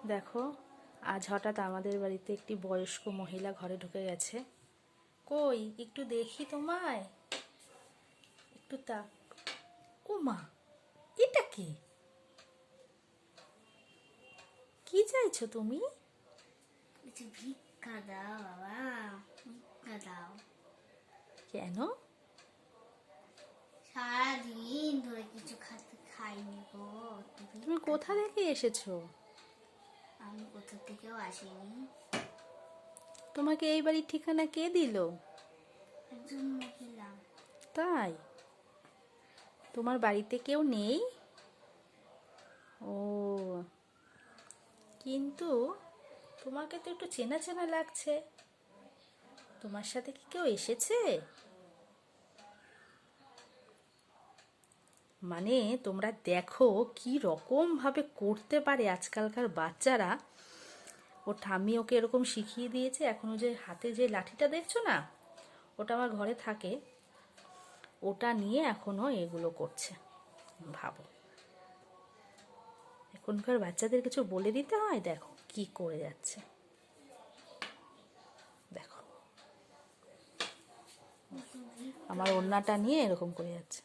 দেখো, আজ হঠাৎ আমাদের বাড়িতে একটি বয়স্ক মহিলা ঘরে ঢুকে গেছে। কই একটু দেখি তোমায়, একটু তা। ও মা, এটা কি? কি চাইছো তুমি? কিছু ভিক্ষা দাও বাবা, ভিক্ষা দাও। কেন? সারাদিন ধরে কিছু খাইনি গো। তুমি কোথা থেকে এসেছো? আমি কোথা থেকেও আসিনি। তোমাকে এই বাড়ির ঠিকানা কে দিল? একজন মহিলা। তাই? তোমার বাড়িতে কেউ নেই? ও, কিন্তু তোমাকে তো একটু চেনা চেনা লাগছে। তোমার সাথে কি কেউ এসেছে? মানে তোমরা দেখো কি রকম ভাবে করতে পারে আজকালকার বাচ্চারা। ও ঠাম্মি ওকে এরকম শিখিয়ে দিয়েছে। এখন ও যে হাতে যে লাঠিটা দেখছো না, ওটা আমার ঘরে থাকে। ওটা নিয়ে এখনো এগুলো করছে। ভাবো, এখনকার বাচ্চাদের কিছু বলে দিতে হয়? দেখো কি করে যাচ্ছে, দেখো আমার ওড়নাটা নিয়ে এরকম করে যাচ্ছে।